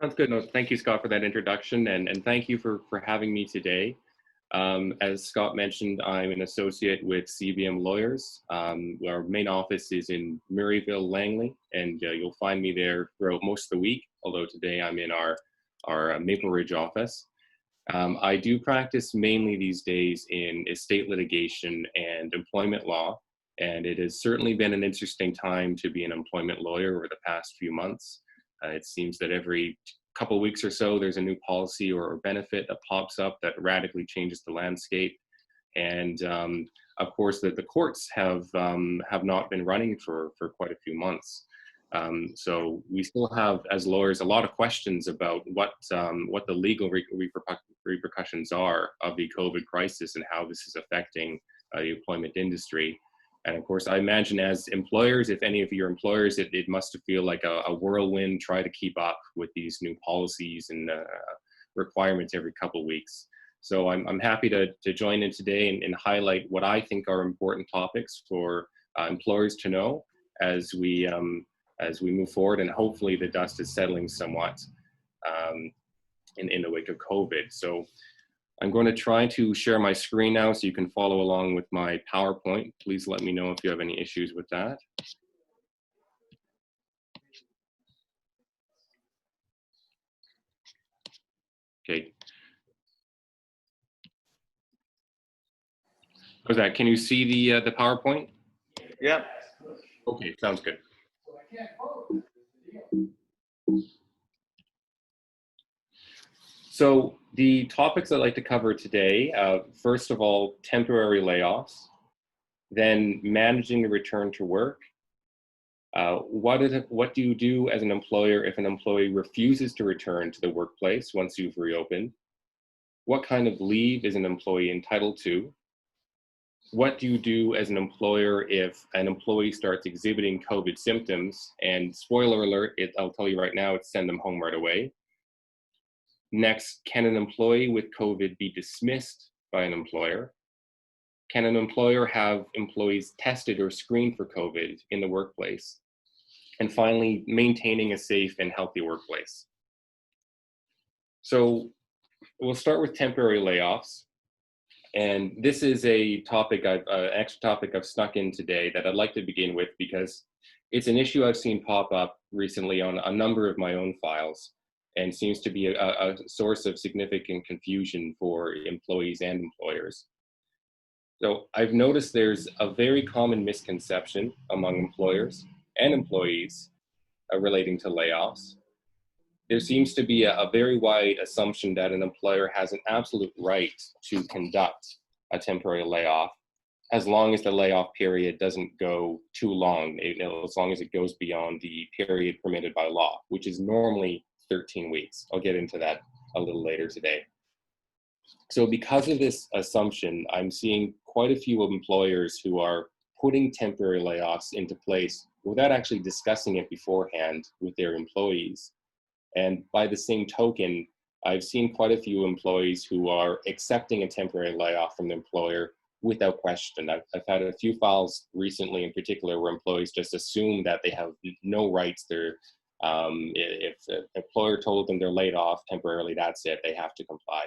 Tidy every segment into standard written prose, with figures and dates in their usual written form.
Sounds good. No, thank you, Scott, for that introduction, and thank you for having me today. As Scott mentioned, I'm an associate with CBM Lawyers. Our main office is in Murrayville, Langley, and you'll find me there throughout most of the week, although today I'm in our Maple Ridge office. I do practice mainly these days in estate litigation and employment law, and it has certainly been an interesting time to be an employment lawyer over the past few months. It seems that every couple of weeks or so, there's a new policy or benefit that pops up that radically changes the landscape. And of course, the courts have not been running for quite a few months. So we still have, as lawyers, a lot of questions about what the legal repercussions are of the COVID crisis and how this is affecting the employment industry. And of course, I imagine as employers, if any of your employers, it must feel like a whirlwind try to keep up with these new policies and requirements every couple of weeks. So I'm happy to join in today and highlight what I think are important topics for employers to know as we move forward, and hopefully the dust is settling somewhat um, in the wake of COVID. So I'm going to try to share my screen now so you can follow along with my PowerPoint. Please let me know if you have any issues with that. Okay. How's that? Can you see the PowerPoint? Yeah. Okay, sounds good. So the topics I'd like to cover today, first of all, temporary layoffs, then managing the return to work. What do you do as an employer if an employee refuses to return to the workplace once you've reopened? What kind of leave is an employee entitled to? What do you do as an employer if an employee starts exhibiting COVID symptoms? And spoiler alert, I'll tell you right now, it's send them home right away. Next, can an employee with COVID be dismissed by an employer? Can an employer have employees tested or screened for COVID in the workplace? And finally, maintaining a safe and healthy workplace. So we'll start with temporary layoffs. And this is a topic extra topic I've snuck in today that I'd like to begin with because it's an issue I've seen pop up recently on a number of my own files and seems to be a source of significant confusion for employees and employers. So I've noticed there's a very common misconception among employers and employees relating to layoffs. There seems to be a very wide assumption that an employer has an absolute right to conduct a temporary layoff as long as the layoff period doesn't go too long, as long as it goes beyond the period permitted by law, which is normally 13 weeks. I'll get into that a little later today. So because of this assumption, I'm seeing quite a few employers who are putting temporary layoffs into place without actually discussing it beforehand with their employees. And by the same token, I've seen quite a few employees who are accepting a temporary layoff from the employer without question. I've had a few files recently in particular where employees just assume that they have no rights. If the employer told them they're laid off temporarily, that's it, they have to comply.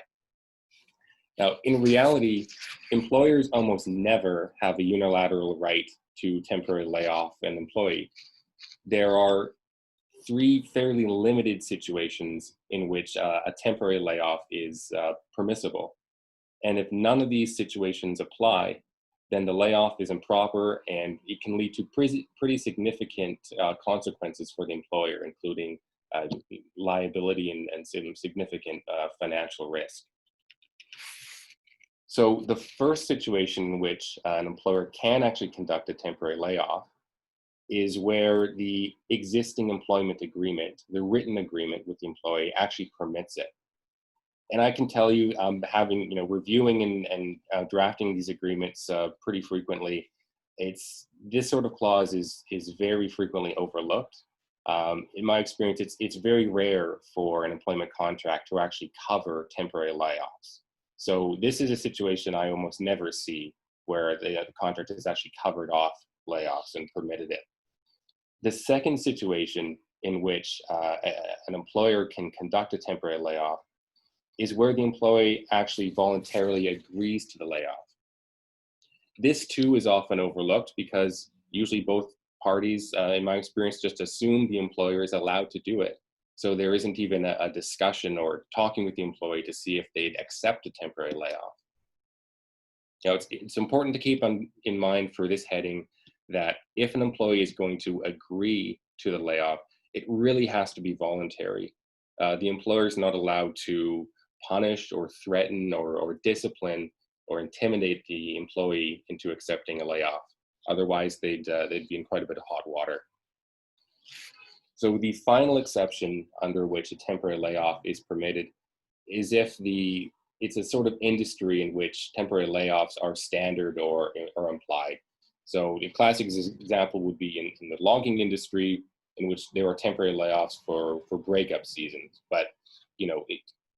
Now, in reality, employers almost never have a unilateral right to temporarily lay off an employee. There are three fairly limited situations in which a temporary layoff is permissible. And if none of these situations apply, then the layoff is improper and it can lead to pretty significant consequences for the employer, including liability and some significant financial risk. So the first situation in which an employer can actually conduct a temporary layoff is where the existing employment agreement, the written agreement with the employee, actually permits it. And I can tell you, having reviewing and drafting these agreements pretty frequently, this sort of clause is very frequently overlooked. In my experience, it's very rare for an employment contract to actually cover temporary layoffs. So this is a situation I almost never see where the contract has actually covered off layoffs and permitted it. The second situation in which an employer can conduct a temporary layoff is where the employee actually voluntarily agrees to the layoff. This too is often overlooked because usually both parties, in my experience, just assume the employer is allowed to do it. So there isn't even a discussion or talking with the employee to see if they'd accept a temporary layoff. It's important to keep in mind for this heading that if an employee is going to agree to the layoff, it really has to be voluntary. The employer is not allowed to punish or threaten or discipline or intimidate the employee into accepting a layoff. Otherwise, they'd be in quite a bit of hot water. So the final exception under which a temporary layoff is permitted is if it's a sort of industry in which temporary layoffs are standard or implied. So a classic example would be in the logging industry, in which there are temporary layoffs for breakup seasons. But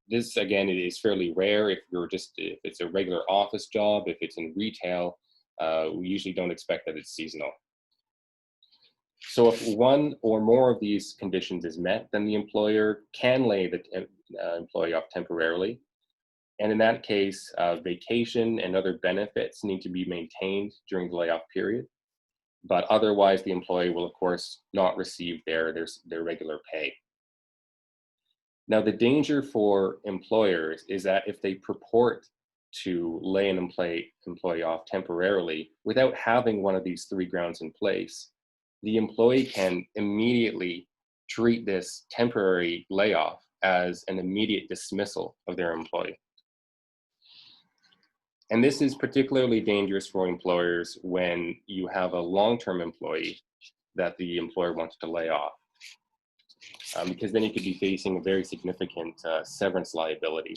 this again, it is fairly rare. If it's a regular office job, if it's in retail, we usually don't expect that it's seasonal. So if one or more of these conditions is met, then the employer can lay the employee off temporarily. And in that case, vacation and other benefits need to be maintained during the layoff period. But otherwise, the employee will, of course, not receive their regular pay. Now, the danger for employers is that if they purport to lay an employee off temporarily without having one of these three grounds in place, the employee can immediately treat this temporary layoff as an immediate dismissal of their employee. And this is particularly dangerous for employers when you have a long-term employee that the employer wants to lay off, because then you could be facing a very significant severance liability.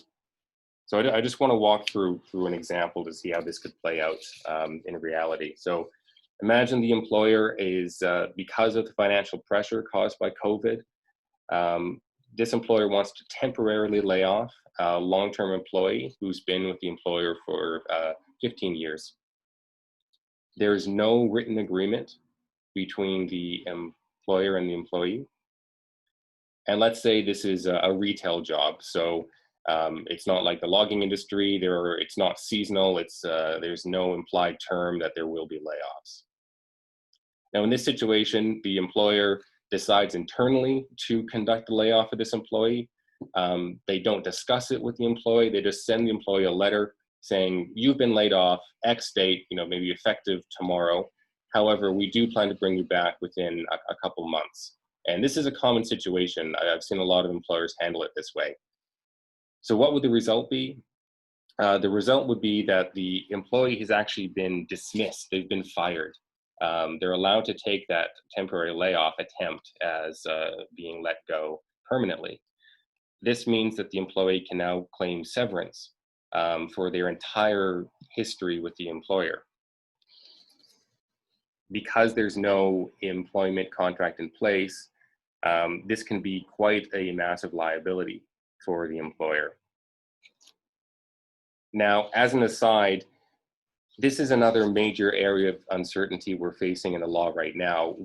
So I just want to walk through an example to see how this could play out in reality. So imagine the employer is, because of the financial pressure caused by COVID, this employer wants to temporarily lay off a long-term employee who's been with the employer for 15 years. There is no written agreement between the employer and the employee. And let's say this is a retail job. So it's not like the logging industry. It's not seasonal. There's no implied term that there will be layoffs. Now, in this situation, the employer decides internally to conduct a layoff of this employee. They don't discuss it with the employee. They just send the employee a letter saying, you've been laid off, X date, maybe effective tomorrow. However, we do plan to bring you back within a couple months. And this is a common situation. I've seen a lot of employers handle it this way. So what would the result be? The result would be that the employee has actually been dismissed. They've been fired. They're allowed to take that temporary layoff attempt as being let go permanently. This means that the employee can now claim severance for their entire history with the employer. Because there's no employment contract in place, this can be quite a massive liability for the employer. Now, as an aside, this is another major area of uncertainty we're facing in the law right now.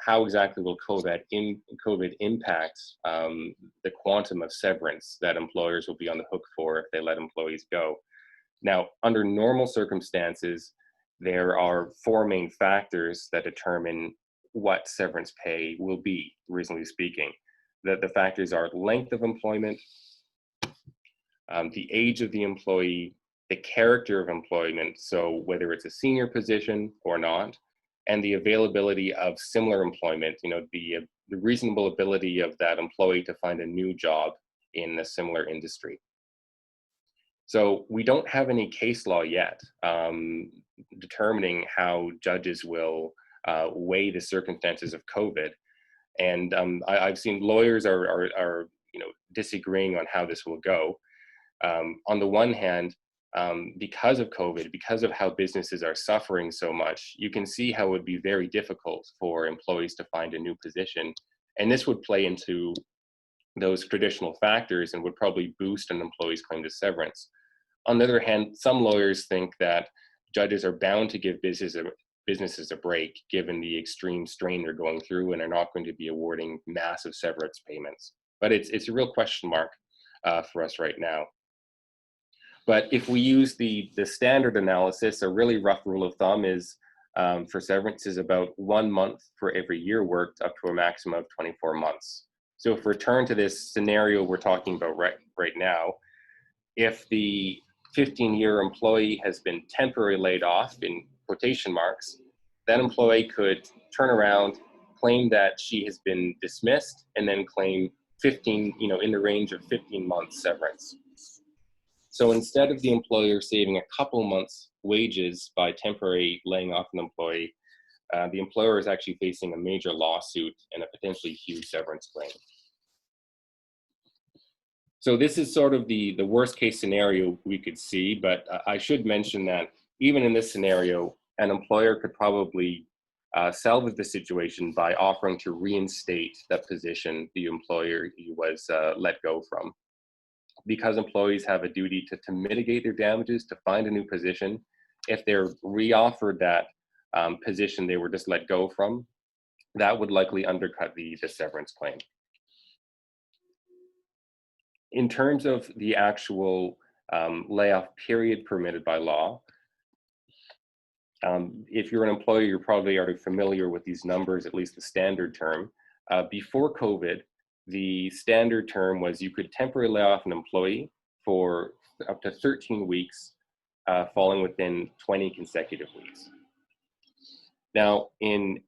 How exactly will COVID impact the quantum of severance that employers will be on the hook for if they let employees go? Now, under normal circumstances, there are four main factors that determine what severance pay will be, reasonably speaking. The factors are length of employment, the age of the employee, the character of employment, so whether it's a senior position or not, and the availability of similar employment, the reasonable ability of that employee to find a new job in a similar industry. So we don't have any case law yet determining how judges will weigh the circumstances of COVID. And I've seen lawyers are disagreeing on how this will go. On the one hand, because of COVID, because of how businesses are suffering so much, you can see how it would be very difficult for employees to find a new position. And this would play into those traditional factors and would probably boost an employee's claim to severance. On the other hand, some lawyers think that judges are bound to give businesses a break given the extreme strain they're going through, and are not going to be awarding massive severance payments. But it's a real question mark for us right now. But if we use the standard analysis, a really rough rule of thumb is for severance is about 1 month for every year worked, up to a maximum of 24 months. So if we return to this scenario we're talking about right now, if the 15-year employee has been temporarily laid off, in quotation marks, that employee could turn around, claim that she has been dismissed, and then claim 15, in the range of 15 months severance. So instead of the employer saving a couple months' wages by temporarily laying off an employee, the employer is actually facing a major lawsuit and a potentially huge severance claim. So this is sort of the worst case scenario we could see, but I should mention that even in this scenario, an employer could probably salvage the situation by offering to reinstate that position the employer was let go from. Because employees have a duty to mitigate their damages, to find a new position, if they're reoffered that position they were just let go from, that would likely undercut the severance claim. In terms of the actual layoff period permitted by law, if you're an employer, you're probably already familiar with these numbers, at least the standard term. Before COVID, the standard term was you could temporarily lay off an employee for up to 13 weeks, falling within 20 consecutive weeks. Now, in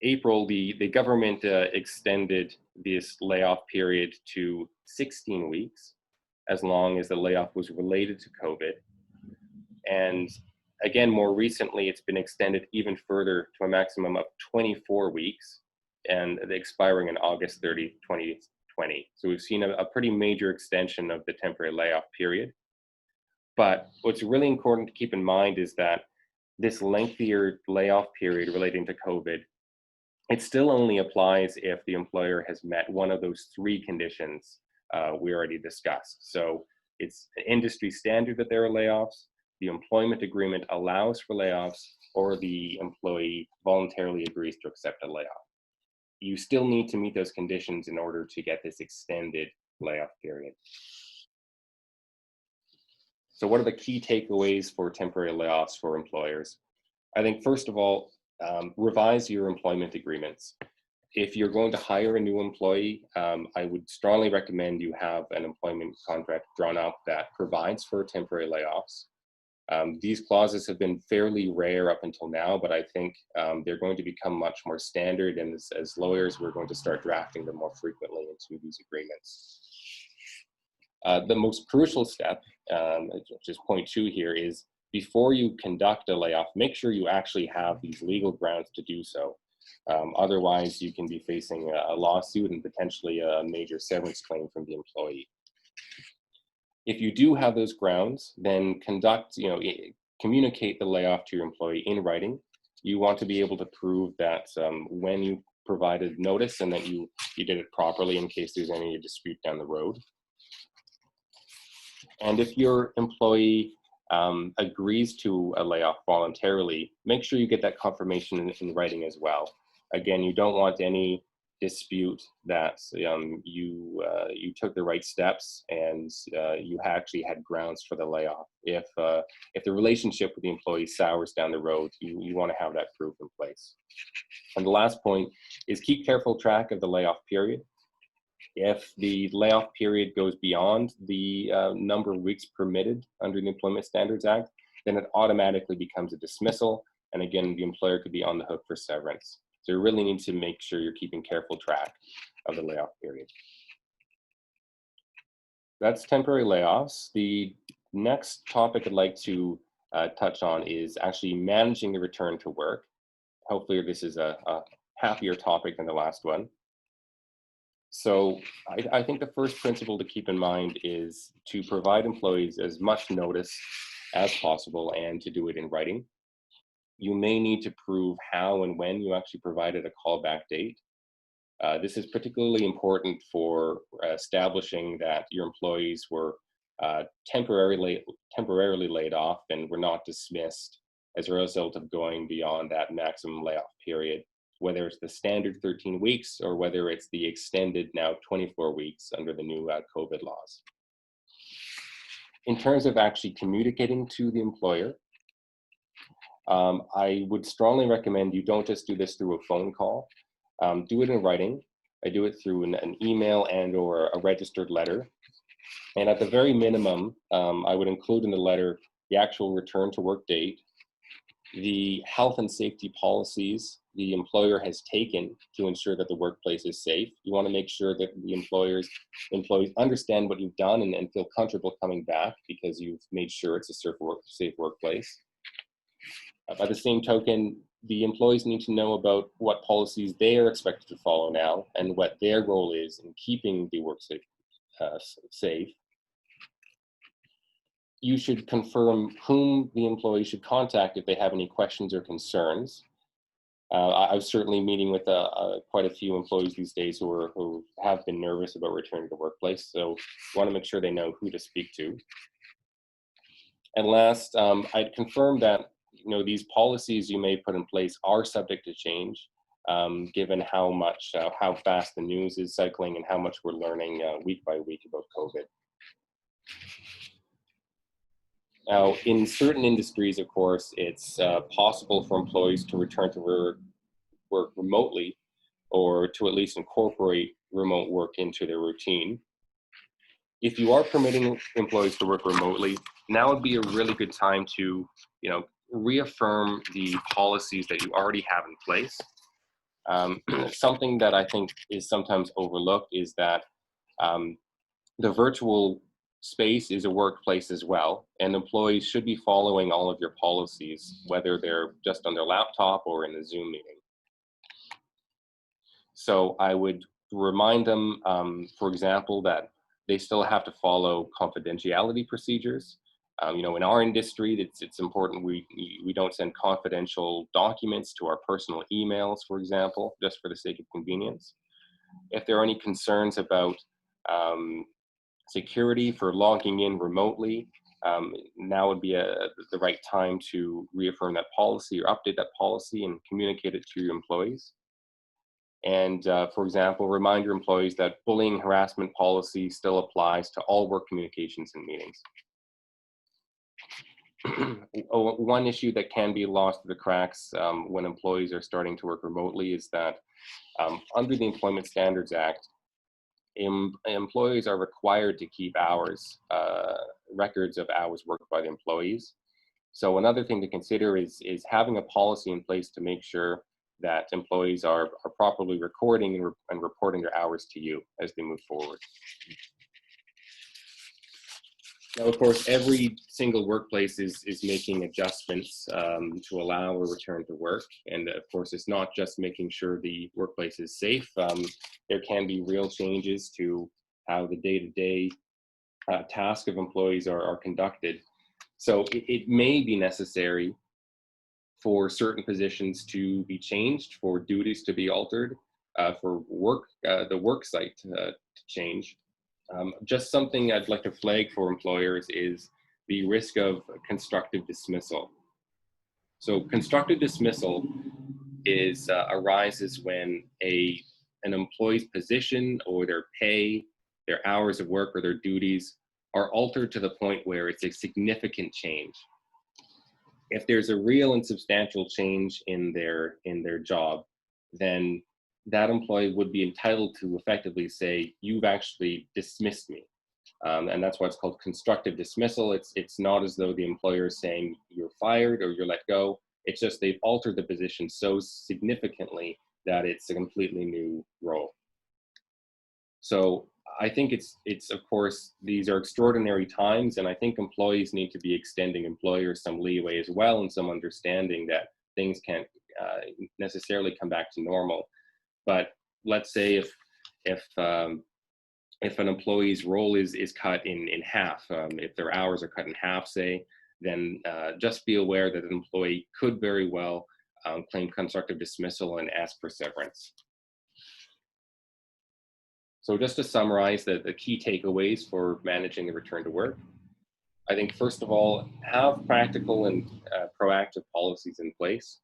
April, the government extended this layoff period to 16 weeks, as long as the layoff was related to COVID. And again, more recently, it's been extended even further to a maximum of 24 weeks, and expiring on August 30, 2020. So we've seen a pretty major extension of the temporary layoff period. But what's really important to keep in mind is that this lengthier layoff period relating to COVID, it still only applies if the employer has met one of those three conditions we already discussed. So it's industry standard that there are layoffs, the employment agreement allows for layoffs, or the employee voluntarily agrees to accept a layoff. You still need to meet those conditions in order to get this extended layoff period. So what are the key takeaways for temporary layoffs for employers? I think first of all, revise your employment agreements. If you're going to hire a new employee, I would strongly recommend you have an employment contract drawn up that provides for temporary layoffs. These clauses have been fairly rare up until now, but I think they're going to become much more standard, and as lawyers, we're going to start drafting them more frequently into these agreements. The most crucial step, just point 2 here, is before you conduct a layoff, make sure you actually have these legal grounds to do so. Otherwise, you can be facing a lawsuit and potentially a major severance claim from the employee. If you do have those grounds, then communicate the layoff to your employee in writing. You want to be able to prove that when you provided notice and that you did it properly in case there's any dispute down the road. And if your employee agrees to a layoff voluntarily, make sure you get that confirmation in writing as well. Again, you don't want any dispute that you took the right steps and you actually had grounds for the layoff. If the relationship with the employee sours down the road, you want to have that proof in place. And the last point is keep careful track of the layoff period. If the layoff period goes beyond the number of weeks permitted under the Employment Standards Act, then it automatically becomes a dismissal. And again, the employer could be on the hook for severance. So you really need to make sure you're keeping careful track of the layoff period. That's temporary layoffs. The next topic I'd like to touch on is actually managing the return to work. Hopefully this is a happier topic than the last one. So I think the first principle to keep in mind is to provide employees as much notice as possible and to do it in writing. You may need to prove how and when you actually provided a callback date. This is particularly important for establishing that your employees were temporarily laid off and were not dismissed as a result of going beyond that maximum layoff period, whether it's the standard 13 weeks or whether it's the extended now 24 weeks under the new COVID laws. In terms of actually communicating to the employer, I would strongly recommend you don't just do this through a phone call. Do it in writing. I do it through an email and or a registered letter. And at the very minimum, I would include in the letter the actual return to work date, the health and safety policies the employer has taken to ensure that the workplace is safe. You want to make sure that the employees understand what you've done and feel comfortable coming back because you've made sure it's a safe workplace. By the same token, the employees need to know about what policies they are expected to follow now and what their role is in keeping the work safe. You should confirm whom the employee should contact if they have any questions or concerns. I was certainly meeting with quite a few employees these days who have been nervous about returning to the workplace, so want to make sure they know who to speak to. And last, I'd confirm that these policies you may put in place are subject to change, given how fast the news is cycling and how much we're learning week by week about COVID. Now, in certain industries, of course, it's possible for employees to return to work remotely or to at least incorporate remote work into their routine. If you are permitting employees to work remotely, now would be a really good time to, reaffirm the policies that you already have in place. Something that I think is sometimes overlooked is that the virtual space is a workplace as well, and employees should be following all of your policies, whether they're just on their laptop or in a Zoom meeting. So I would remind them, for example, that they still have to follow confidentiality procedures. In our industry, it's important we don't send confidential documents to our personal emails, for example, just for the sake of convenience. If there are any concerns about security for logging in remotely, now would be the right time to reaffirm that policy or update that policy and communicate it to your employees. And for example, remind your employees that bullying harassment policy still applies to all work communications and meetings. One issue that can be lost through the cracks when employees are starting to work remotely is that under the Employment Standards Act, employees are required to keep records of hours worked by the employees. So another thing to consider is having a policy in place to make sure that employees are properly recording and reporting their hours to you as they move forward. Now, of course, every single workplace is making adjustments to allow a return to work. And of course, it's not just making sure the workplace is safe. There can be real changes to how the day-to-day tasks of employees are conducted. So it may be necessary for certain positions to be changed, for duties to be altered, for the work site to change. Just something I'd like to flag for employers is the risk of constructive dismissal. So constructive dismissal arises when an employee's position or their pay, their hours of work or their duties are altered to the point where it's a significant change. If there's a real and substantial change in their job, then that employee would be entitled to effectively say, you've actually dismissed me. And that's why it's called constructive dismissal. It's not as though the employer is saying you're fired or you're let go. It's just they've altered the position so significantly that it's a completely new role. So I think it's of course, these are extraordinary times, and I think employees need to be extending employers some leeway as well and some understanding that things can't necessarily come back to normal. But let's say if an employee's role is cut in half, if their hours are cut in half, say, then just be aware that an employee could very well claim constructive dismissal and ask for severance. So just to summarize the key takeaways for managing the return to work, I think first of all, have practical and proactive policies in place.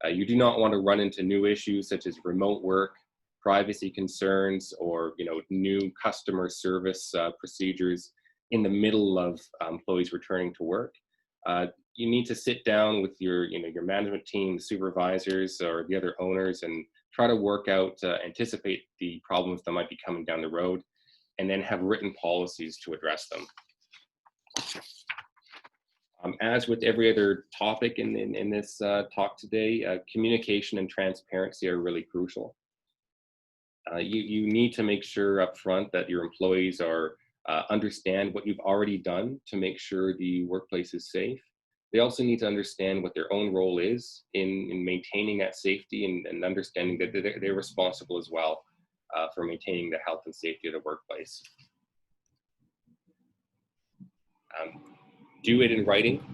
You do not want to run into new issues such as remote work, privacy concerns, or new customer service procedures in the middle of employees returning to work. You need to sit down with your management team, supervisors, or the other owners, and try to work out, anticipate the problems that might be coming down the road, and then have written policies to address them. As with every other topic in this talk today, communication and transparency are really crucial. You need to make sure up front that your employees understand what you've already done to make sure the workplace is safe. They also need to understand what their own role is in maintaining that safety, and understanding that they're responsible as well for maintaining the health and safety of the workplace. Do it in writing.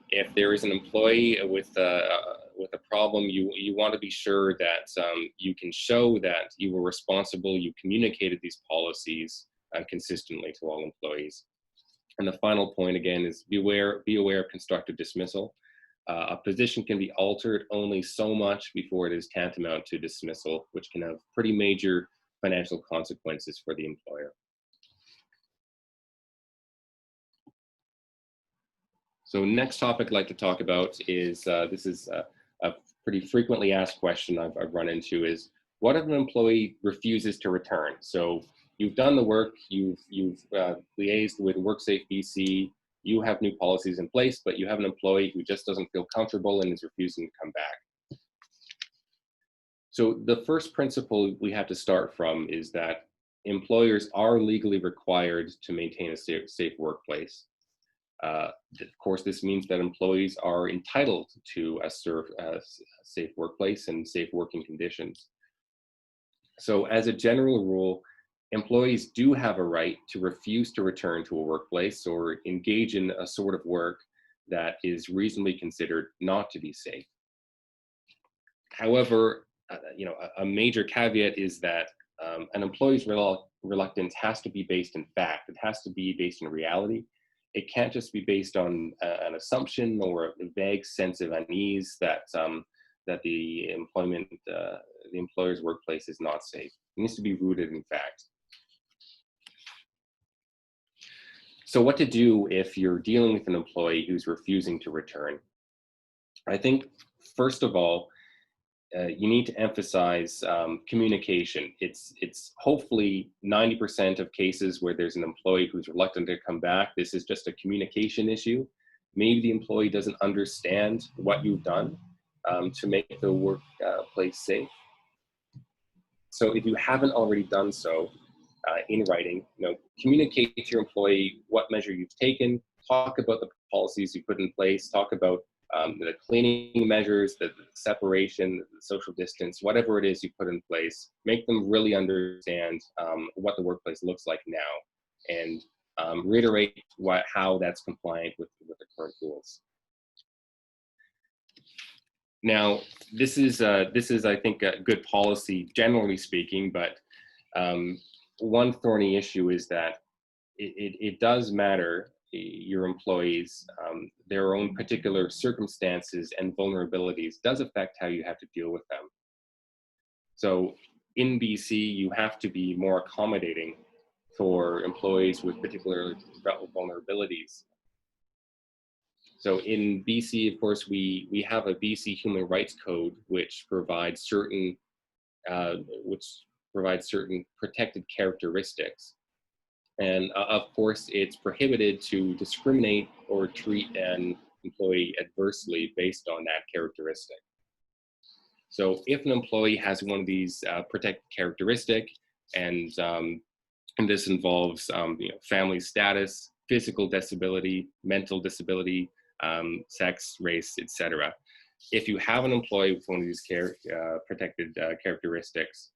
If there is an employee with a problem, you want to be sure that you can show that you were responsible, you communicated these policies consistently to all employees. And the final point again is be aware of constructive dismissal. A position can be altered only so much before it is tantamount to dismissal, which can have pretty major financial consequences for the employer. So next topic I'd like to talk about is, this is a pretty frequently asked question I've run into, is what if an employee refuses to return? So you've done the work, you've liaised with WorkSafe BC, you have new policies in place, but you have an employee who just doesn't feel comfortable and is refusing to come back. So the first principle we have to start from is that employers are legally required to maintain a safe workplace. Of course, this means that employees are entitled to a safe workplace and safe working conditions. So as a general rule, employees do have a right to refuse to return to a workplace or engage in a sort of work that is reasonably considered not to be safe. However, a major caveat is that an employee's reluctance has to be based in fact. It has to be based in reality. It can't just be based on an assumption or a vague sense of unease that the employer's workplace is not safe. It needs to be rooted in fact. So what to do if you're dealing with an employee who's refusing to return? I think, first of all, you need to emphasize communication. It's hopefully 90% of cases where there's an employee who's reluctant to come back. This is just a communication issue. Maybe the employee doesn't understand what you've done to make the workplace safe. So if you haven't already done so in writing, communicate to your employee what measure you've taken, talk about the policies you put in place, talk about the cleaning measures, the separation, the social distance, whatever it is you put in place, make them really understand what the workplace looks like now, and reiterate how that's compliant with the current rules. Now, this is I think a good policy generally speaking, but one thorny issue is that it does matter. Your employees, their own particular circumstances and vulnerabilities does affect how you have to deal with them. So in BC, you have to be more accommodating for employees with particular vulnerabilities. So in BC, of course, we have a BC Human Rights Code which provides certain protected characteristics. And of course, it's prohibited to discriminate or treat an employee adversely based on that characteristic. So if an employee has one of these protected characteristic, and this involves family status, physical disability, mental disability, sex, race, etc. If you have an employee with one of these protected characteristics,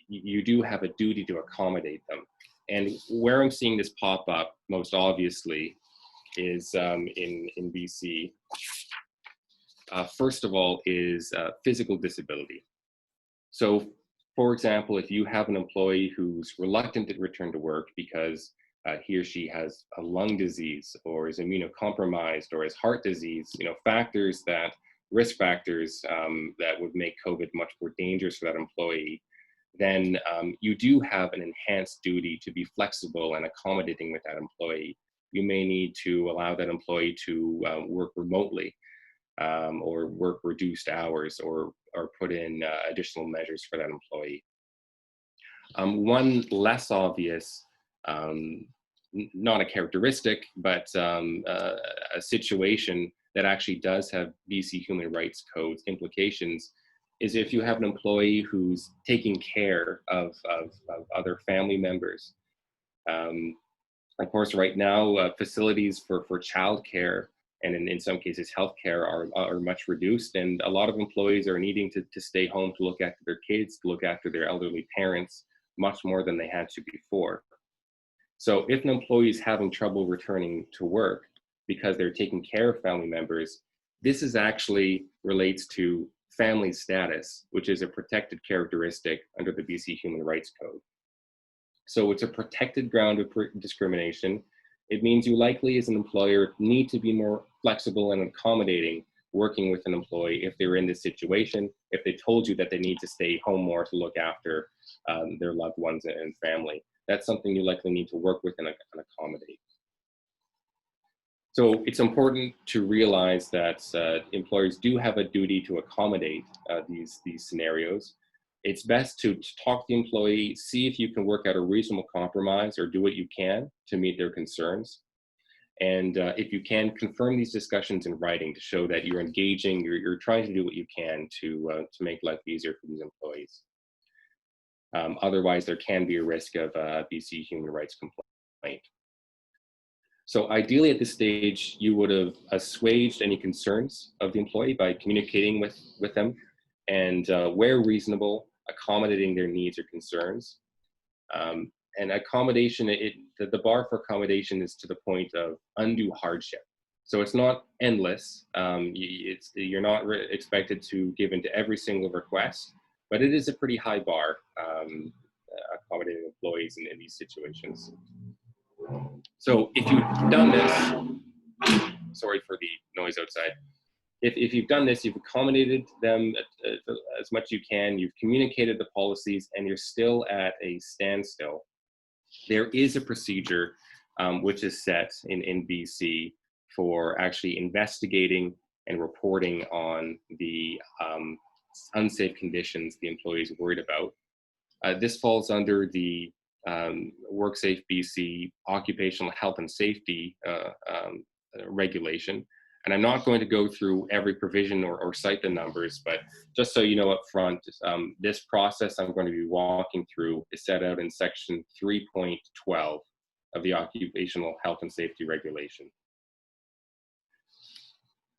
you do have a duty to accommodate them. And where I'm seeing this pop up most obviously is in BC. First of all is physical disability. So for example, if you have an employee who's reluctant to return to work because he or she has a lung disease or is immunocompromised or has heart disease, factors that risk factors that would make COVID much more dangerous for that employee, then you do have an enhanced duty to be flexible and accommodating with that employee. You may need to allow that employee to work remotely or work reduced hours or put in additional measures for that employee. One less obvious, not a characteristic, but a situation that actually does have BC Human Rights Code's implications is if you have an employee who's taking care of other family members. Of course, right now, facilities for childcare and in some cases healthcare are much reduced, and a lot of employees are needing to stay home to look after their kids, to look after their elderly parents, much more than they had to before. So if an employee is having trouble returning to work because they're taking care of family members, this is actually relates to family status, which is a protected characteristic under the BC Human Rights Code. So it's a protected ground of discrimination. It means you likely as an employer need to be more flexible and accommodating working with an employee if they're in this situation, if they told you that they need to stay home more to look after their loved ones and family. That's something you likely need to work with and accommodate. So it's important to realize that employers do have a duty to accommodate these scenarios. It's best to talk to the employee, see if you can work out a reasonable compromise or do what you can to meet their concerns. And if you can, confirm these discussions in writing to show that you're engaging, you're trying to do what you can to make life easier for these employees. Otherwise, there can be a risk of BC human rights complaint. So ideally at this stage, you would have assuaged any concerns of the employee by communicating with them and where reasonable, accommodating their needs or concerns. And accommodation, the bar for accommodation is to the point of undue hardship. So it's not endless. You're not expected to give into every single request, but it is a pretty high bar accommodating employees in these situations. So if you've done this, sorry for the noise outside. If you've done this, you've accommodated them as much as you can, you've communicated the policies, and you're still at a standstill, there is a procedure which is set in BC for actually investigating and reporting on the unsafe conditions the employee is worried about. This falls under the WorkSafe BC occupational health and safety regulation. And I'm not going to go through every provision or cite the numbers, but just so you know up front, this process I'm going to be walking through is set out in section 3.12 of the occupational health and safety regulation.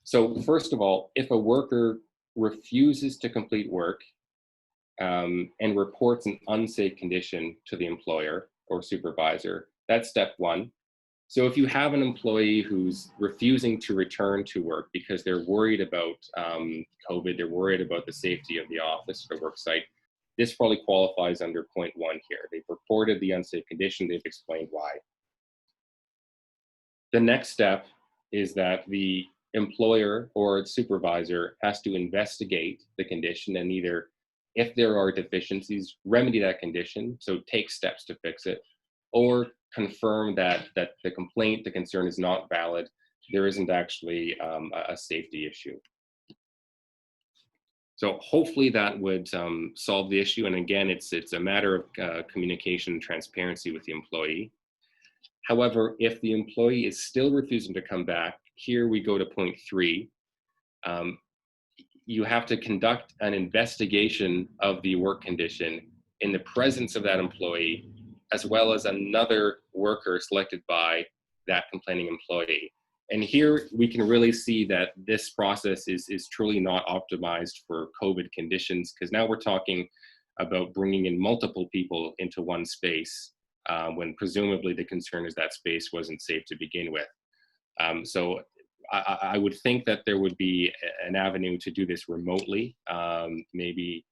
So first of all, if a worker refuses to complete work and reports an unsafe condition to the employer or supervisor, that's step one. So if you have an employee who's refusing to return to work because they're worried about COVID, they're worried about the safety of the office or the work site, this probably qualifies under point one here. They've reported the unsafe condition, they've explained why. The next step is that the employer or its supervisor has to investigate the condition and either, if there are deficiencies, remedy that condition, so take steps to fix it, or confirm that the complaint, the concern is not valid, there isn't actually a safety issue. So hopefully that would solve the issue. And again, it's a matter of communication and transparency with the employee. However, if the employee is still refusing to come back, here we go to point three. You have to conduct an investigation of the work condition in the presence of that employee, as well as another worker selected by that complaining employee. And here we can really see that this process is truly not optimized for COVID conditions, because now we're talking about bringing in multiple people into one space when presumably the concern is that space wasn't safe to begin with. So I would think that there would be an avenue to do this remotely, maybe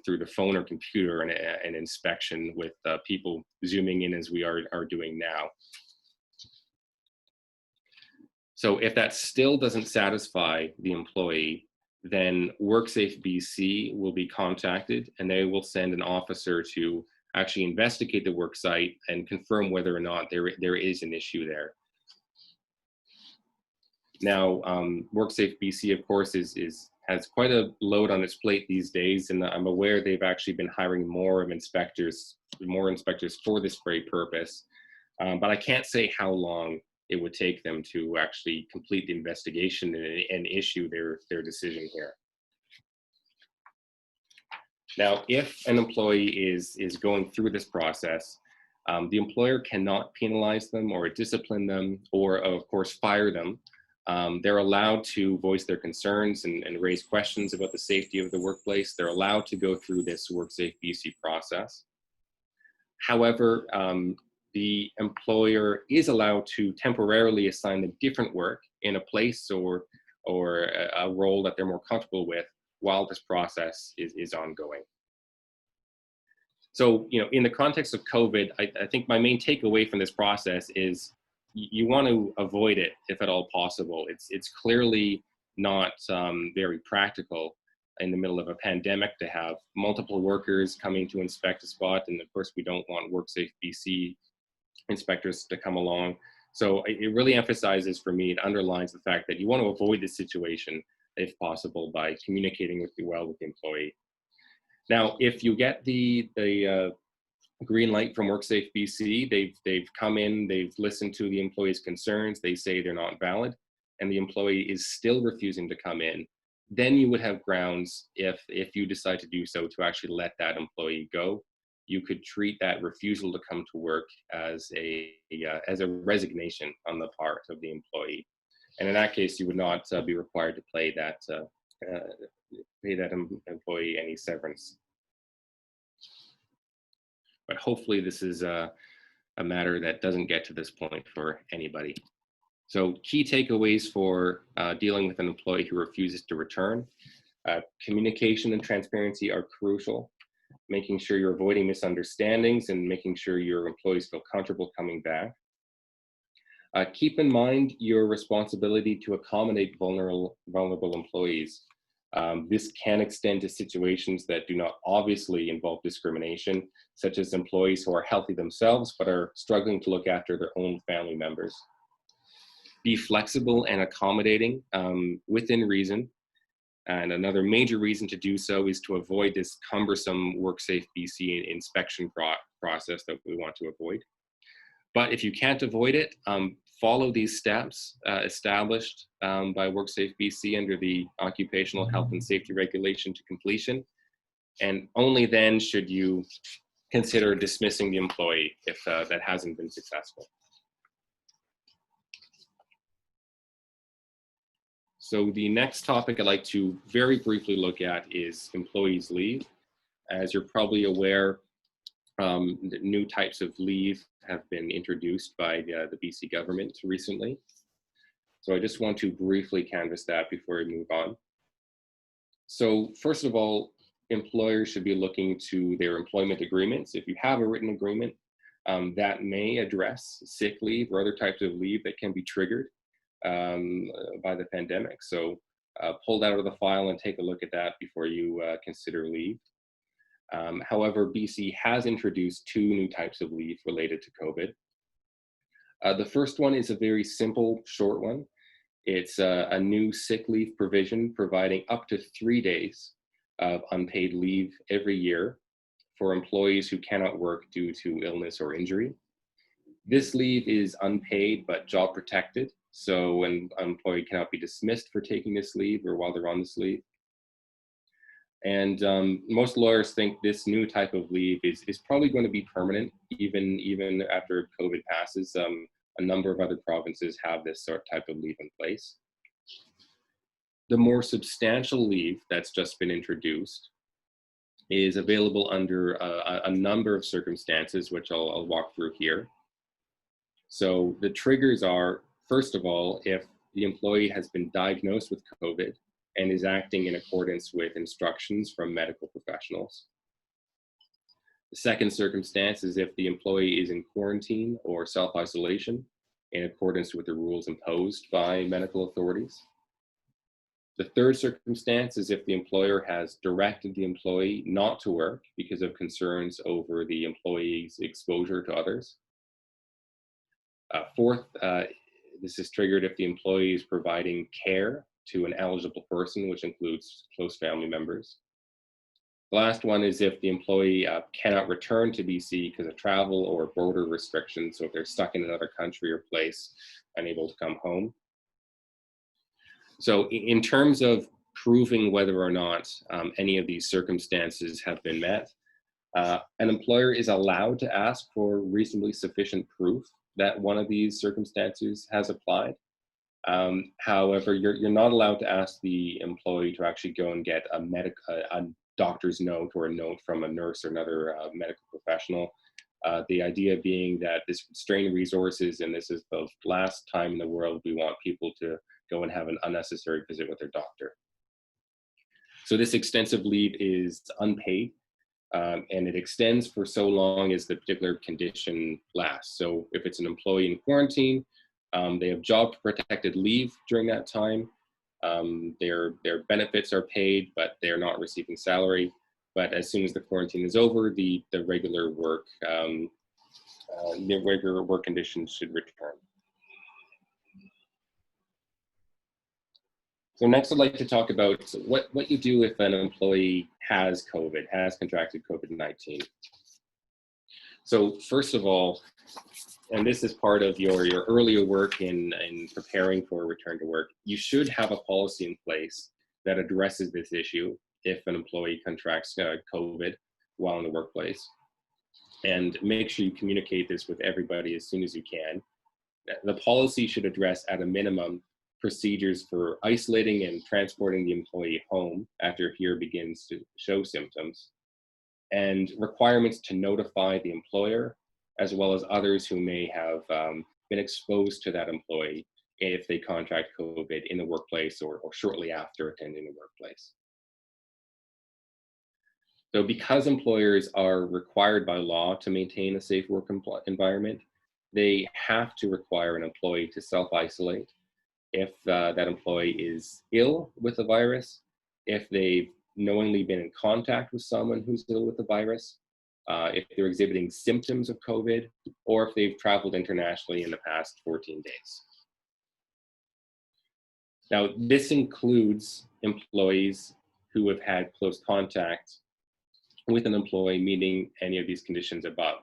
through the phone or computer and an inspection with people zooming in as we are doing now. So if that still doesn't satisfy the employee, then WorkSafe BC will be contacted and they will send an officer to actually investigate the work site and confirm whether or not there is an issue there. Now, WorkSafe BC, of course, has quite a load on its plate these days, and I'm aware they've actually been hiring more inspectors for this very purpose. But I can't say how long it would take them to actually complete the investigation and issue their decision here. Now, if an employee is going through this process, the employer cannot penalize them or discipline them or, of course, fire them. They're allowed to voice their concerns and raise questions about the safety of the workplace. They're allowed to go through this WorkSafe BC process. However, the employer is allowed to temporarily assign them different work in a place or a role that they're more comfortable with while this process is ongoing. So, in the context of COVID, I think my main takeaway from this process is you want to avoid it if at all possible. It's clearly not very practical in the middle of a pandemic to have multiple workers coming to inspect a spot. And of course, we don't want WorkSafe BC inspectors to come along. So it really emphasizes for me, it underlines the fact that you want to avoid this situation if possible by communicating with the employee. Now, if you get the green light from WorkSafe BC, they've come in, they've listened to the employee's concerns, they say they're not valid, and the employee is still refusing to come in, then you would have grounds, if you decide to do so, to actually let that employee go. You could treat that refusal to come to work as a resignation on the part of the employee, and in that case, you would not be required to pay that employee any severance. But hopefully this is a matter that doesn't get to this point for anybody. So key takeaways for dealing with an employee who refuses to return. Communication and transparency are crucial. Making sure you're avoiding misunderstandings and making sure your employees feel comfortable coming back. Keep in mind your responsibility to accommodate vulnerable employees. This can extend to situations that do not obviously involve discrimination, such as employees who are healthy themselves but are struggling to look after their own family members. Be flexible and accommodating within reason. And another major reason to do so is to avoid this cumbersome WorkSafe BC inspection process that we want to avoid. But if you can't avoid it, follow these steps established by WorkSafe BC under the Occupational Health and Safety Regulation to completion. And only then should you consider dismissing the employee if that hasn't been successful. So the next topic I'd like to very briefly look at is employees' leave. As you're probably aware, new types of leave have been introduced by the BC government recently. So I just want to briefly canvass that before we move on. So first of all, employers should be looking to their employment agreements. If you have a written agreement, that may address sick leave or other types of leave that can be triggered by the pandemic. So pull that out of the file and take a look at that before you consider leave. However, BC has introduced two new types of leave related to COVID. The first one is a very simple, short one. It's a new sick leave provision providing up to 3 days of unpaid leave every year for employees who cannot work due to illness or injury. This leave is unpaid but job protected, so an employee cannot be dismissed for taking this leave or while they're on this leave. And most lawyers think this new type of leave is probably going to be permanent, even after COVID passes. A number of other provinces have this type of leave in place. The more substantial leave that's just been introduced is available under a number of circumstances, which I'll walk through here. So the triggers are, first of all, if the employee has been diagnosed with COVID and is acting in accordance with instructions from medical professionals. The second circumstance is if the employee is in quarantine or self-isolation in accordance with the rules imposed by medical authorities. The third circumstance is if the employer has directed the employee not to work because of concerns over the employee's exposure to others. Fourth, this is triggered if the employee is providing care to an eligible person, which includes close family members. The last one is if the employee cannot return to BC because of travel or border restrictions, so if they're stuck in another country or place, unable to come home. So in terms of proving whether or not any of these circumstances have been met, an employer is allowed to ask for reasonably sufficient proof that one of these circumstances has applied. However, you're not allowed to ask the employee to actually go and get a doctor's note or a note from a nurse or another medical professional. The idea being that this would strain resources, and this is the last time in the world we want people to go and have an unnecessary visit with their doctor. So this extensive leave is unpaid, and it extends for so long as the particular condition lasts. So if it's an employee in quarantine, they have job protected leave during that time. Their benefits are paid, but they're not receiving salary. But as soon as the quarantine is over, the regular work conditions should return. So next, I'd like to talk about what you do if an employee has COVID, has contracted COVID-19. So first of all, and this is part of your earlier work in preparing for a return to work, you should have a policy in place that addresses this issue if an employee contracts COVID while in the workplace. And make sure you communicate this with everybody as soon as you can. The policy should address, at a minimum, procedures for isolating and transporting the employee home after he begins to show symptoms, and requirements to notify the employer as well as others who may have been exposed to that employee if they contract COVID in the workplace or shortly after attending the workplace. So because employers are required by law to maintain a safe work environment, they have to require an employee to self-isolate if that employee is ill with the virus, if they've knowingly been in contact with someone who's ill with the virus, if they're exhibiting symptoms of COVID, or if they've traveled internationally in the past 14 days. Now, this includes employees who have had close contact with an employee meeting any of these conditions above.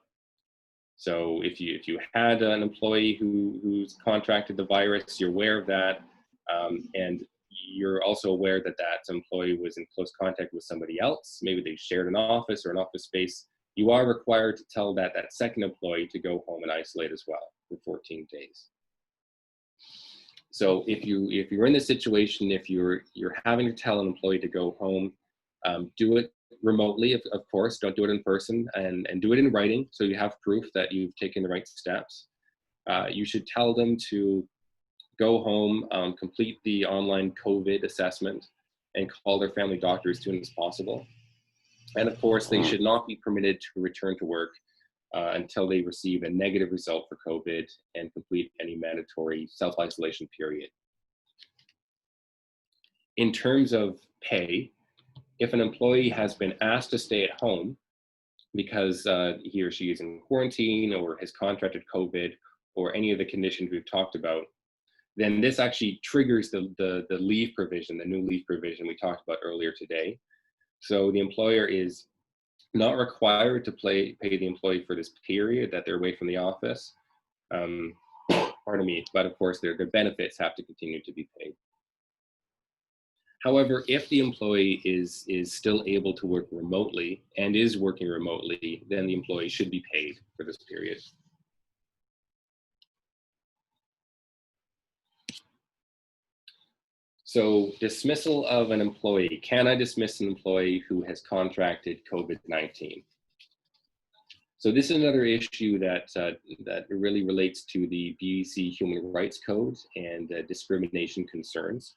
So if you had an employee who's contracted the virus, you're aware of that, and you're also aware that that employee was in close contact with somebody else, maybe they shared an office or an office space, you are required to tell that second employee to go home and isolate as well for 14 days. So if you're in this situation, if you're having to tell an employee to go home, do it remotely, of course. Don't do it in person, and do it in writing so you have proof that you've taken the right steps. You should tell them to go home, complete the online COVID assessment, and call their family doctor as soon as possible. And of course, they should not be permitted to return to work until they receive a negative result for COVID and complete any mandatory self-isolation period. In terms of pay, if an employee has been asked to stay at home because he or she is in quarantine or has contracted COVID or any of the conditions we've talked about, then this actually triggers the leave provision, the new leave provision we talked about earlier today. So the employer is not required to pay the employee for this period that they're away from the office. Pardon me, but of course their benefits have to continue to be paid. However, if the employee is still able to work remotely and is working remotely, then the employee should be paid for this period. So dismissal of an employee. Can I dismiss an employee who has contracted COVID-19? So this is another issue that really relates to the BC Human Rights Code and discrimination concerns.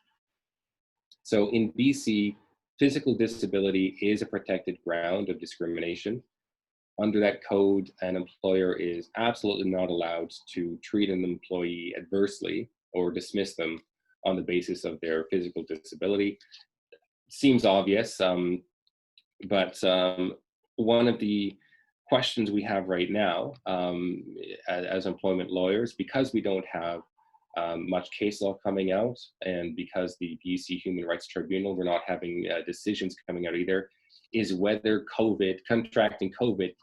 So in BC, physical disability is a protected ground of discrimination. Under that code, an employer is absolutely not allowed to treat an employee adversely or dismiss them on the basis of their physical disability. Seems obvious, but one of the questions we have right now as employment lawyers, because we don't have much case law coming out, and because the BC Human Rights Tribunal, we're not having decisions coming out either, is whether contracting COVID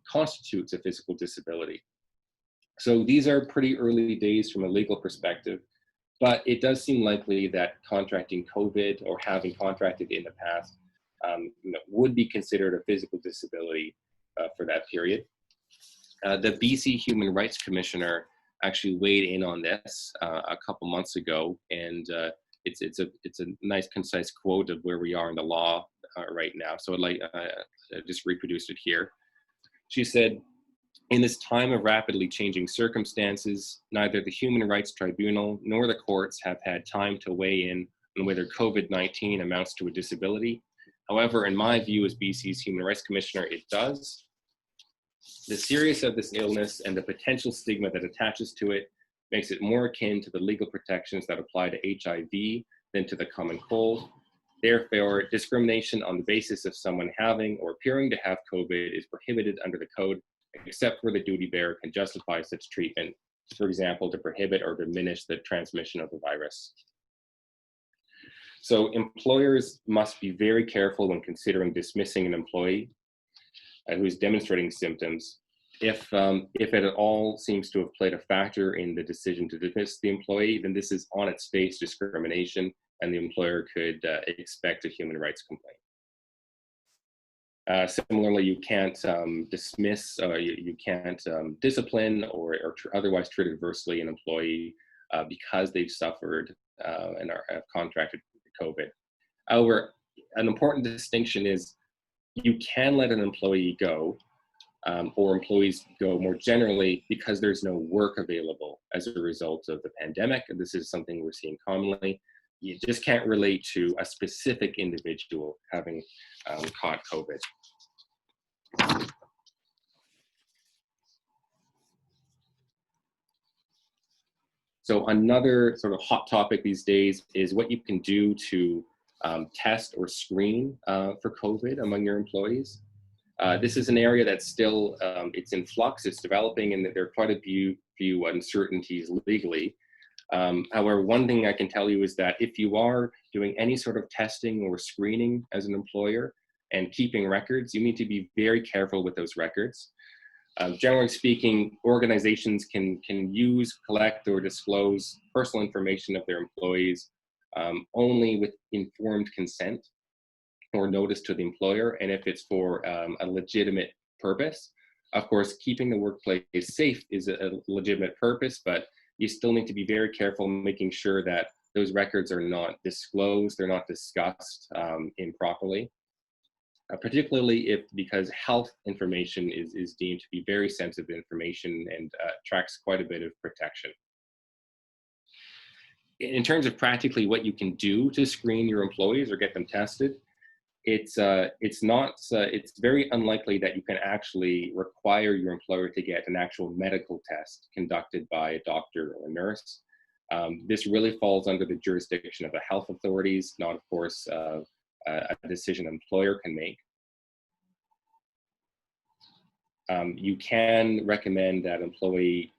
constitutes a physical disability. So these are pretty early days from a legal perspective, but it does seem likely that contracting COVID or having contracted in the past would be considered a physical disability for that period. The BC Human Rights Commissioner actually weighed in on this a couple months ago, and it's a nice concise quote of where we are in the law right now. So I'd like just reproduced it here. She said, "In this time of rapidly changing circumstances, neither the Human Rights Tribunal nor the courts have had time to weigh in on whether COVID-19 amounts to a disability. However, in my view as BC's Human Rights Commissioner, it does. The seriousness of this illness and the potential stigma that attaches to it makes it more akin to the legal protections that apply to HIV than to the common cold. Therefore, discrimination on the basis of someone having or appearing to have COVID is prohibited under the code, except where the duty bearer can justify such treatment, for example, to prohibit or diminish the transmission of the virus." So employers must be very careful when considering dismissing an employee who is demonstrating symptoms. If it at all seems to have played a factor in the decision to dismiss the employee, then this is on its face discrimination, and the employer could expect a human rights complaint. Similarly, you can't dismiss, you can't discipline or otherwise treat adversely an employee because they've suffered and have contracted COVID. However, an important distinction is you can let an employee go or employees go more generally because there's no work available as a result of the pandemic. And this is something we're seeing commonly. You just can't relate to a specific individual having caught COVID. So another sort of hot topic these days is what you can do to test or screen for COVID among your employees. This is an area that's still, it's in flux, it's developing, and there are quite a few uncertainties legally. However, one thing I can tell you is that if you are doing any sort of testing or screening as an employer and keeping records, you need to be very careful with those records. Generally speaking, organizations can use, collect, or disclose personal information of their employees only with informed consent or notice to the employer, and if it's for a legitimate purpose. Of course, keeping the workplace safe is a legitimate purpose, but you still need to be very careful making sure that those records are not disclosed, they're not discussed improperly. Particularly because health information is deemed to be very sensitive information and attracts quite a bit of protection. In terms of practically what you can do to screen your employees or get them tested, it's very unlikely that you can actually require your employer to get an actual medical test conducted by a doctor or a nurse. This really falls under the jurisdiction of the health authorities, not, of course, a decision an employer can make. You can recommend that employee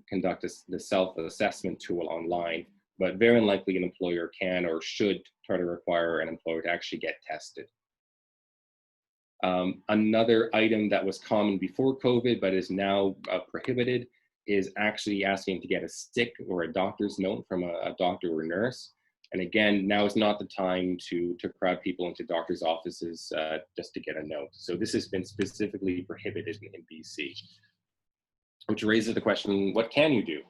conduct the self-assessment tool online, but very unlikely an employer can or should try to require an employer to actually get tested. Another item that was common before COVID but is now prohibited is actually asking to get a sick or a doctor's note from a doctor or a nurse. And again, now is not the time to crowd people into doctors' offices just to get a note. So this has been specifically prohibited in BC, which raises the question, what can you do?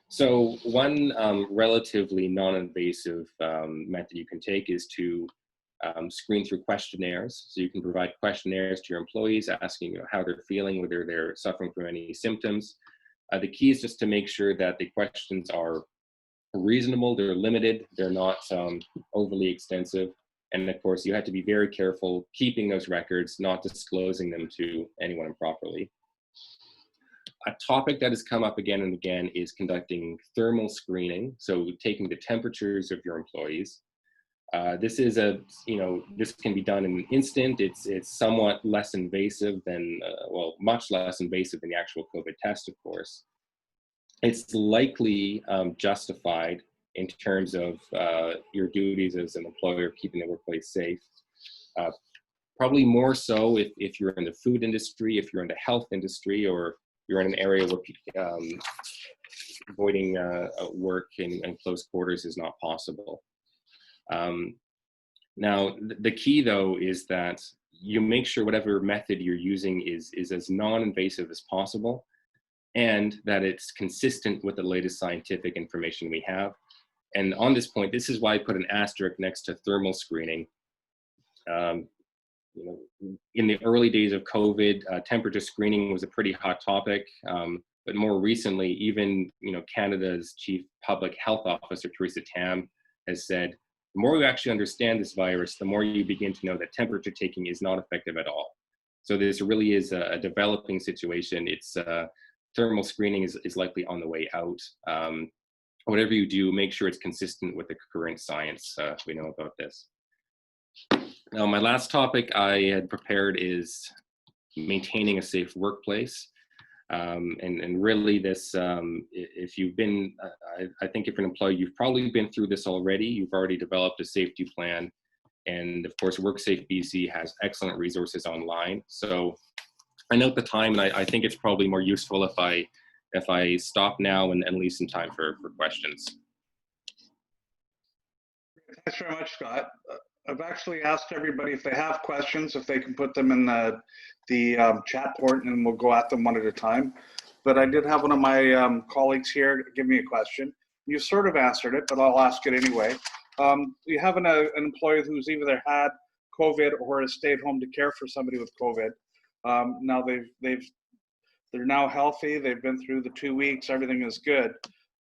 So one relatively non-invasive method you can take is to screen through questionnaires. So you can provide questionnaires to your employees asking how they're feeling, whether they're suffering from any symptoms. The key is just to make sure that the questions are reasonable, they're limited, they're not overly extensive. And of course, you have to be very careful keeping those records, not disclosing them to anyone improperly. A topic that has come up again and again is conducting thermal screening, so taking the temperatures of your employees. This is this can be done in an instant. It's somewhat less invasive than, well, much less invasive than the actual COVID test, of course. It's likely justified in terms of your duties as an employer, keeping the workplace safe. Probably more so if you're in the food industry, if you're in the health industry, or you're in an area where avoiding work in close quarters is not possible. Now, the key, though, is that you make sure whatever method you're using is as non-invasive as possible, and that it's consistent with the latest scientific information we have. And on this point, this is why I put an asterisk next to thermal screening. In the early days of COVID, temperature screening was a pretty hot topic. But more recently, even Canada's Chief Public Health Officer, Theresa Tam, has said, the more you actually understand this virus, the more you begin to know that temperature taking is not effective at all. So this really is a developing situation. It's thermal screening is likely on the way out. Whatever you do, make sure it's consistent with the current science we know about this. Now, my last topic I had prepared is maintaining a safe workplace. And really this, if you've been, I think if you're an employee, you've probably been through this already. You've already developed a safety plan. And of course, WorkSafe BC has excellent resources online. So I note the time, and I think it's probably more useful if I stop now and leave some time for questions. Thanks very much, Scott. I've actually asked everybody if they have questions, if they can put them in the chat port, and we'll go at them one at a time. But I did have one of my colleagues here give me a question. You sort of answered it, but I'll ask it anyway. You have an employee who's either had COVID or has stayed home to care for somebody with COVID. Now they're now healthy. They've been through the 2 weeks. Everything is good.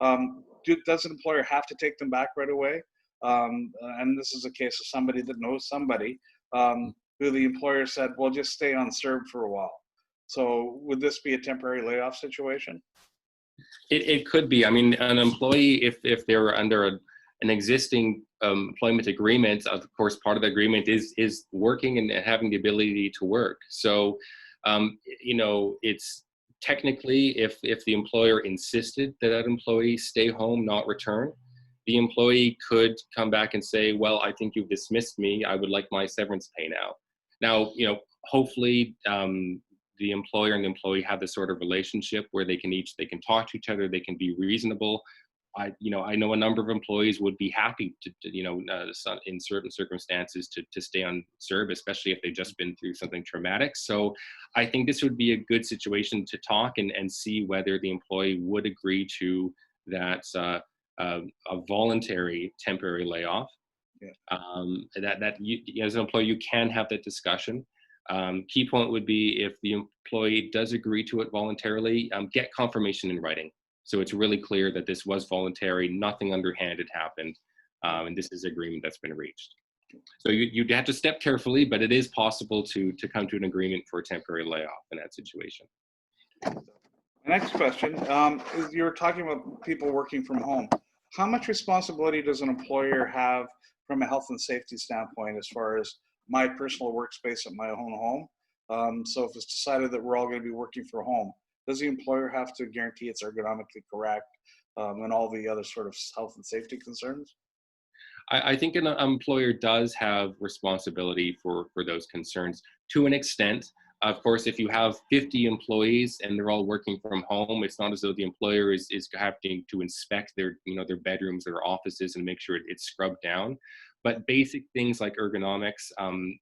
Does an employer have to take them back right away? And this is a case of somebody that knows somebody who the employer said, well, just stay on CERB for a while. So would this be a temporary layoff situation? It could be. I mean, an employee, if they're under an existing employment agreement, of course, part of the agreement is working and having the ability to work. So, it's technically, if the employer insisted that employee stay home, not return, the employee could come back and say, well, I think you've dismissed me. I would like my severance pay now. Now, hopefully the employer and the employee have this sort of relationship where they can talk to each other, they can be reasonable. I know a number of employees would be happy to in certain circumstances to stay on CERB, especially if they've just been through something traumatic. So I think this would be a good situation to talk and see whether the employee would agree to that a voluntary temporary layoff. Yeah. That you, as an employee, you can have that discussion. Key point would be if the employee does agree to it voluntarily, get confirmation in writing. So it's really clear that this was voluntary, nothing underhanded happened, and this is agreement that's been reached. So you'd have to step carefully, but it is possible to come to an agreement for a temporary layoff in that situation. Next question, is you're talking about people working from home. How much responsibility does an employer have from a health and safety standpoint as far as my personal workspace at my own home? So if it's decided that we're all going to be working from home, does the employer have to guarantee it's ergonomically correct and all the other sort of health and safety concerns? I think an employer does have responsibility for those concerns to an extent. Of course, if you have 50 employees and they're all working from home, it's not as though the employer is having to inspect their bedrooms, their offices, and make sure it's scrubbed down. But basic things like ergonomics,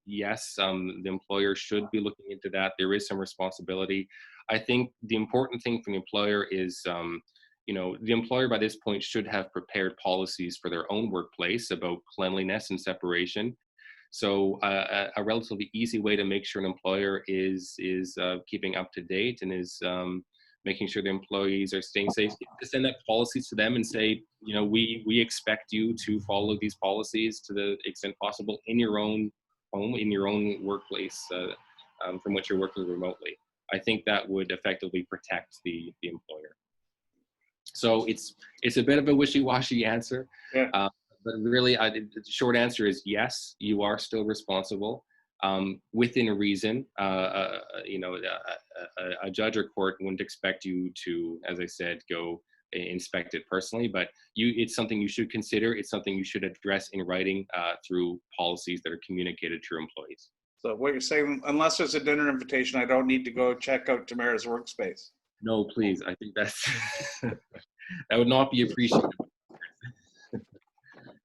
yes, the employer should be looking into that. There is some responsibility. I think the important thing for the employer is, the employer by this point should have prepared policies for their own workplace about cleanliness and separation. So a relatively easy way to make sure an employer is keeping up to date and is making sure the employees are staying safe. To send out policies to them and say, we expect you to follow these policies to the extent possible in your own home, in your own workplace, from which you're working remotely. I think that would effectively protect the employer. So it's a bit of a wishy-washy answer, Yeah. but really, the short answer is yes, you are still responsible within a reason. A judge or court wouldn't expect you to, as I said, go inspect it personally, but it's something you should consider. It's something you should address in writing through policies that are communicated to your employees. So what you're saying, unless there's a dinner invitation, I don't need to go check out Tamara's workspace. No, please. I think that's that would not be appreciated.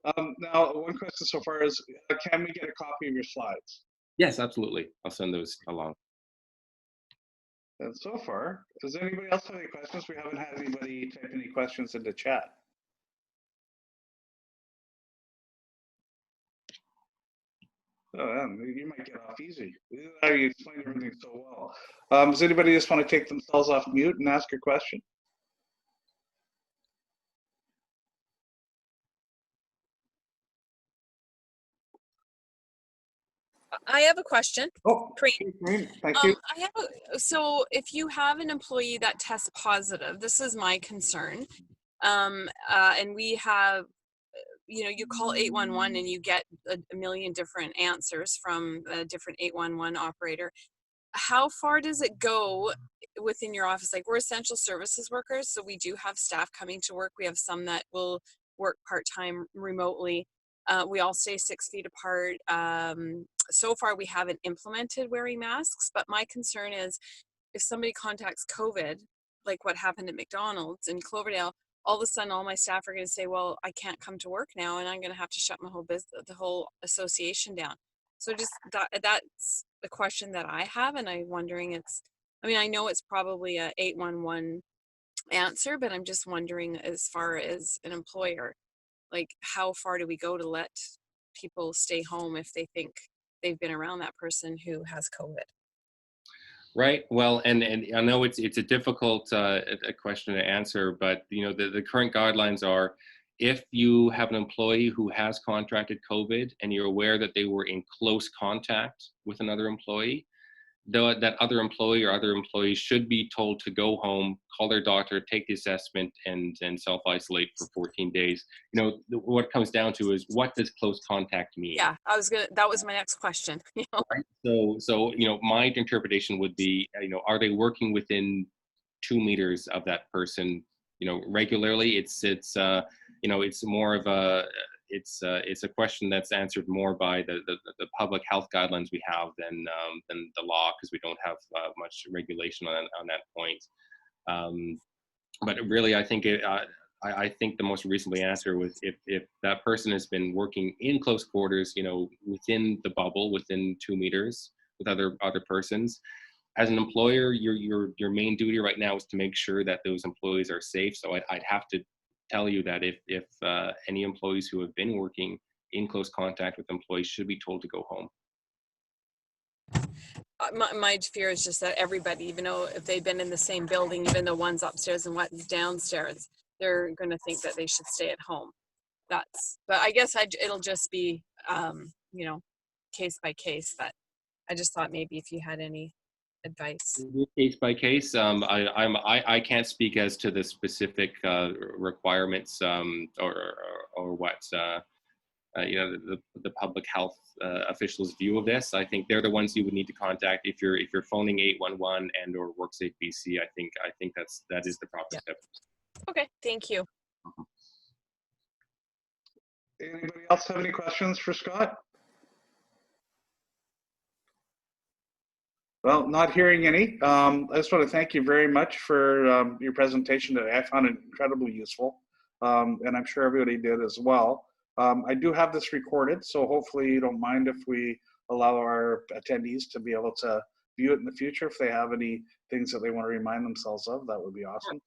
Now, one question so far is, can we get a copy of your slides? Yes, absolutely. I'll send those along. And so far, does anybody else have any questions? We haven't had anybody type any questions into chat. Oh, you might get off easy. You explained everything so well. Does anybody just want to take themselves off mute and ask a question? I have a question. Oh, Great. Thank you. So if you have an employee that tests positive, this is my concern. And we have, you call 811 and you get a million different answers from a different 811 operator. How far does it go within your office? Like, we're essential services workers, so we do have staff coming to work. We have some that will work part-time remotely. We all stay 6 feet apart. So far, we haven't implemented wearing masks, but my concern is if somebody contacts COVID, like what happened at McDonald's in Cloverdale, all of a sudden all my staff are going to say, well, I can't come to work now, and I'm going to have to shut my whole business, the whole association down. So just that's the question that I have, and I'm wondering I know it's probably a 811 answer, but I'm just wondering, as far as an employer, like, how far do we go to let people stay home if they think they've been around that person who has COVID? Right. Well, and I know it's a difficult a question to answer, but the current guidelines are, if you have an employee who has contracted COVID and you're aware that they were in close contact with another employee, that other employee or other employees should be told to go home, call their doctor, take the assessment, and self-isolate for 14 days. What it comes down to is, what does close contact mean? Yeah, that was my next question. Right? So my interpretation would be, are they working within 2 meters of that person, regularly? It's more of a, it's a question that's answered more by the public health guidelines we have than the law, because we don't have much regulation on that point. But really, I think I think the most recently answer was, if that person has been working in close quarters, within the bubble, within 2 meters with other persons, as an employer, your main duty right now is to make sure that those employees are safe. So I'd have to tell you that if any employees who have been working in close contact with employees should be told to go home. My fear is just that everybody, even though if they've been in the same building, even though one's upstairs and one's downstairs, they're going to think that they should stay at home. But I guess it'll just be, case by case. But I just thought maybe if you had any advice. Case by case. I can't speak as to the specific requirements or what the public health officials' view of this. I think they're the ones you would need to contact if you're phoning 811 and or WorkSafe BC. I think that is the proper step. Okay, thank you. Anybody else have any questions for Scott? Well, not hearing any. I just want to thank you very much for your presentation today. I found it incredibly useful, and I'm sure everybody did as well. I do have this recorded, so hopefully you don't mind if we allow our attendees to be able to view it in the future. If they have any things that they want to remind themselves of, that would be awesome.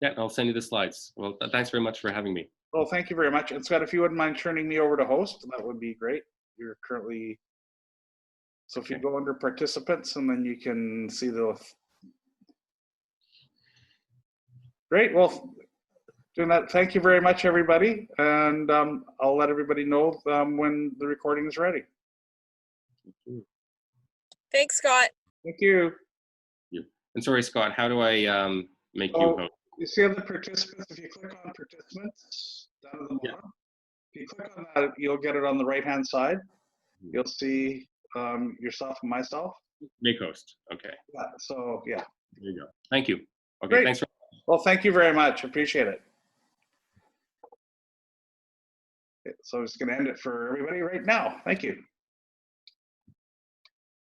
Yeah, I'll send you the slides. Well, thanks very much for having me. Well, thank you very much. And Scott, if you wouldn't mind turning me over to host, that would be great. You're currently... So if you go under participants, and then you can see the... Great. Well, doing that. Thank you very much, everybody. And I'll let everybody know when the recording is ready. Thanks, Scott. Thank you. And sorry, Scott, how do I make you Oh, host? you see on the participants, if you click on participants down at the Yeah. bottom, if you click on that, you'll get it on the right-hand side. You'll see yourself and myself. Make host. Okay. Yeah, so, yeah. There you go. Thank you. Okay. Great. Thanks for. Well, thank you very much. Appreciate it. Okay, so I'm just going to end it for everybody right now. Thank you.